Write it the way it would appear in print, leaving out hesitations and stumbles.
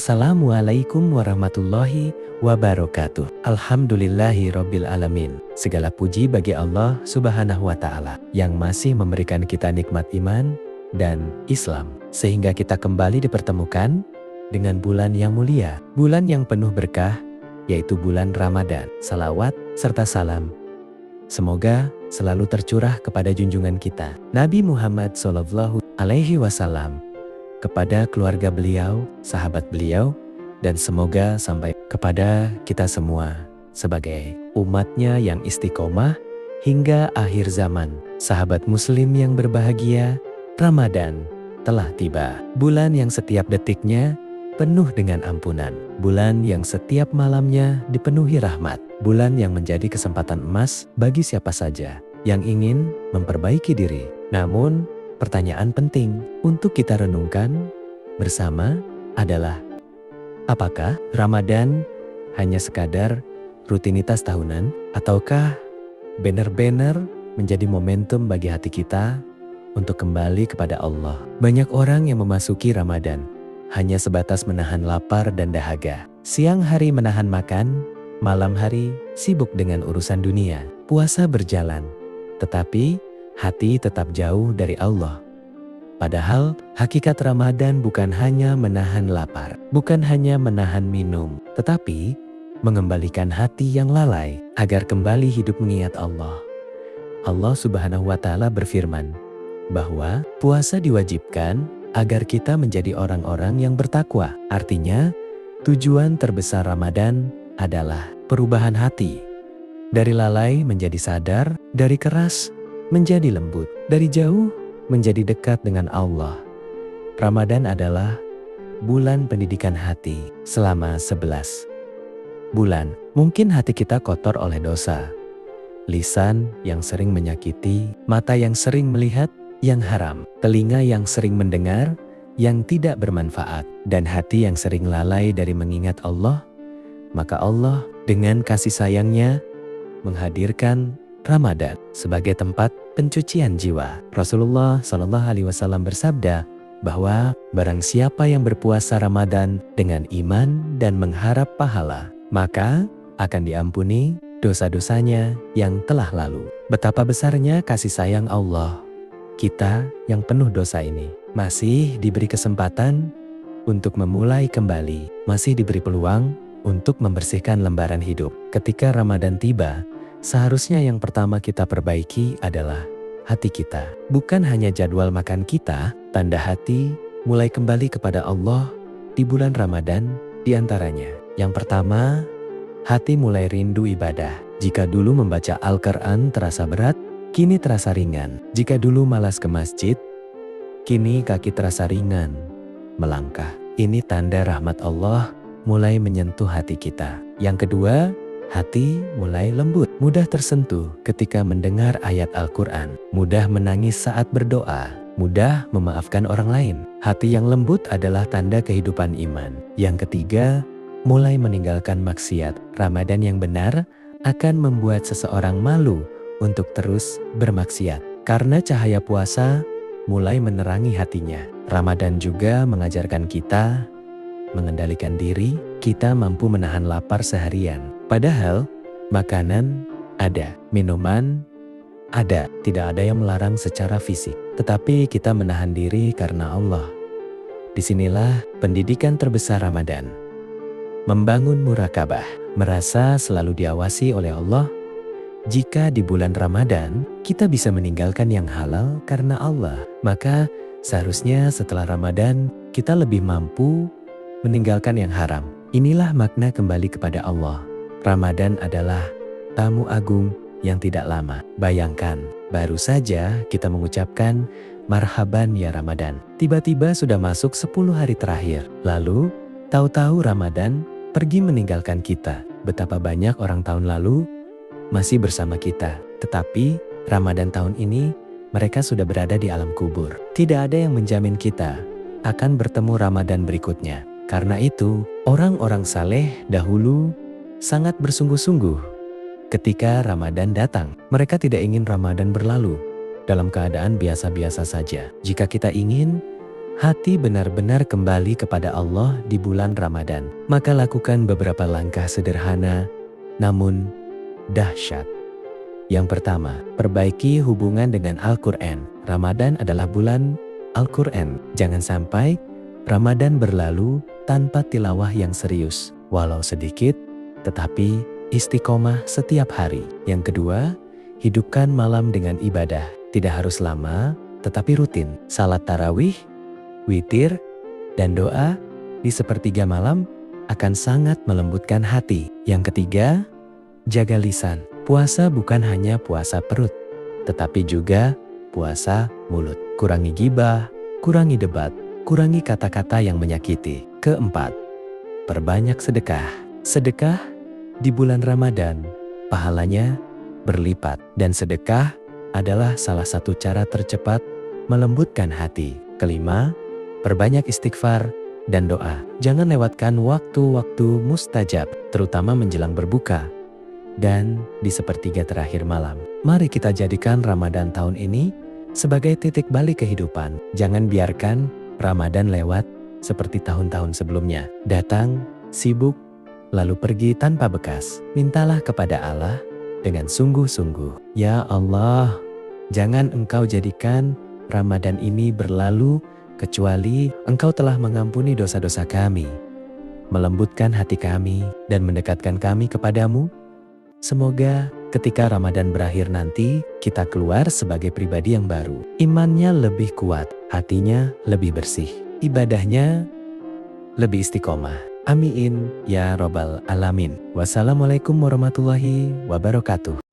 Assalamualaikum warahmatullahi wabarakatuh. Alhamdulillahi rabbil alamin. Segala puji bagi Allah subhanahu wa ta'ala yang masih memberikan kita nikmat iman dan Islam, sehingga kita kembali dipertemukan dengan bulan yang mulia, bulan yang penuh berkah, yaitu bulan Ramadan. Salawat serta salam semoga selalu tercurah kepada junjungan kita Nabi Muhammad SAW, kepada keluarga beliau, sahabat beliau, dan semoga sampai kepada kita semua sebagai umatnya yang istiqomah hingga akhir zaman. Sahabat muslim yang berbahagia, Ramadan telah tiba. Bulan yang setiap detiknya penuh dengan ampunan. Bulan yang setiap malamnya dipenuhi rahmat. Bulan yang menjadi kesempatan emas bagi siapa saja yang ingin memperbaiki diri. Namun, pertanyaan penting untuk kita renungkan bersama adalah, apakah Ramadan hanya sekadar rutinitas tahunan, ataukah benar-benar menjadi momentum bagi hati kita untuk kembali kepada Allah? Banyak orang yang memasuki Ramadan hanya sebatas menahan lapar dan dahaga. Siang hari menahan makan, malam hari sibuk dengan urusan dunia. Puasa berjalan, tetapi hati tetap jauh dari Allah. Padahal hakikat Ramadan bukan hanya menahan lapar, bukan hanya menahan minum, tetapi mengembalikan hati yang lalai agar kembali hidup mengingat Allah. Allah Subhanahu wa Ta'ala berfirman bahwa puasa diwajibkan agar kita menjadi orang-orang yang bertakwa. Artinya, tujuan terbesar Ramadan adalah perubahan hati. Dari lalai menjadi sadar, dari keras menjadi lembut, dari jauh menjadi dekat dengan Allah. Ramadan adalah bulan pendidikan hati selama 11 bulan. Mungkin hati kita kotor oleh dosa, lisan yang sering menyakiti, mata yang sering melihat yang haram, telinga yang sering mendengar yang tidak bermanfaat, dan hati yang sering lalai dari mengingat Allah. Maka Allah dengan kasih sayangnya menghadirkan Ramadan sebagai tempat pencucian jiwa. Rasulullah SAW bersabda bahwa barang siapa yang berpuasa Ramadan dengan iman dan mengharap pahala, maka akan diampuni dosa-dosanya yang telah lalu. Betapa besarnya kasih sayang Allah. Kita yang penuh dosa ini masih diberi kesempatan untuk memulai kembali, masih diberi peluang untuk membersihkan lembaran hidup. Ketika Ramadan tiba, seharusnya yang pertama kita perbaiki adalah hati kita. Bukan hanya jadwal makan kita, tanda hati mulai kembali kepada Allah di bulan Ramadan diantaranya. Yang pertama, hati mulai rindu ibadah. Jika dulu membaca Al-Quran terasa berat, kini terasa ringan. Jika dulu malas ke masjid, kini kaki terasa ringan melangkah. Ini tanda rahmat Allah mulai menyentuh hati kita. Yang kedua, hati mulai lembut, mudah tersentuh ketika mendengar ayat Al-Quran, mudah menangis saat berdoa, mudah memaafkan orang lain. Hati yang lembut adalah tanda kehidupan iman. Yang ketiga, mulai meninggalkan maksiat. Ramadan yang benar akan membuat seseorang malu untuk terus bermaksiat, karena cahaya puasa mulai menerangi hatinya. Ramadan juga mengajarkan kita mengendalikan diri. Kita mampu menahan lapar seharian. Padahal makanan ada, minuman ada, tidak ada yang melarang secara fisik. Tetapi kita menahan diri karena Allah. Disinilah pendidikan terbesar Ramadan. Membangun murakabah, merasa selalu diawasi oleh Allah. Jika di bulan Ramadan kita bisa meninggalkan yang halal karena Allah, maka seharusnya setelah Ramadan kita lebih mampu meninggalkan yang haram. Inilah makna kembali kepada Allah. Ramadan adalah tamu agung yang tidak lama. Bayangkan, baru saja kita mengucapkan marhaban ya Ramadan. Tiba-tiba sudah masuk 10 hari terakhir. Lalu, tahu-tahu Ramadan pergi meninggalkan kita. Betapa banyak orang tahun lalu masih bersama kita. Tetapi, Ramadan tahun ini mereka sudah berada di alam kubur. Tidak ada yang menjamin kita akan bertemu Ramadan berikutnya. Karena itu, orang-orang saleh dahulu sangat bersungguh-sungguh ketika Ramadan datang. Mereka tidak ingin Ramadan berlalu dalam keadaan biasa-biasa saja. Jika kita ingin hati benar-benar kembali kepada Allah di bulan Ramadan. Maka lakukan beberapa langkah sederhana, namun dahsyat. Yang pertama, perbaiki hubungan dengan Al-Quran. Ramadan adalah bulan Al-Quran. Jangan sampai Ramadan berlalu tanpa tilawah yang serius. Walau sedikit, tetapi istiqomah setiap hari. Yang kedua, hidupkan malam dengan ibadah. Tidak harus lama, tetapi rutin. Salat tarawih, witir, dan doa di sepertiga malam akan sangat melembutkan hati. Yang ketiga, jaga lisan. Puasa bukan hanya puasa perut, tetapi juga puasa mulut. Kurangi gibah, kurangi debat, kurangi kata-kata yang menyakiti. Keempat, perbanyak sedekah. Sedekah di bulan Ramadan, pahalanya berlipat. Dan sedekah adalah salah satu cara tercepat melembutkan hati. Kelima, perbanyak istighfar dan doa. Jangan lewatkan waktu-waktu mustajab, terutama menjelang berbuka dan di sepertiga terakhir malam. Mari kita jadikan Ramadan tahun ini sebagai titik balik kehidupan. Jangan biarkan Ramadan lewat seperti tahun-tahun sebelumnya. Datang, sibuk, lalu pergi tanpa bekas. Mintalah kepada Allah dengan sungguh-sungguh. Ya Allah, jangan Engkau jadikan Ramadan ini berlalu kecuali Engkau telah mengampuni dosa-dosa kami, melembutkan hati kami, dan mendekatkan kami kepadamu. Semoga ketika Ramadan berakhir nanti, kita keluar sebagai pribadi yang baru. Imannya lebih kuat, hatinya lebih bersih, ibadahnya lebih istiqomah. Amin ya Rabbal Alamin. Wassalamualaikum warahmatullahi wabarakatuh.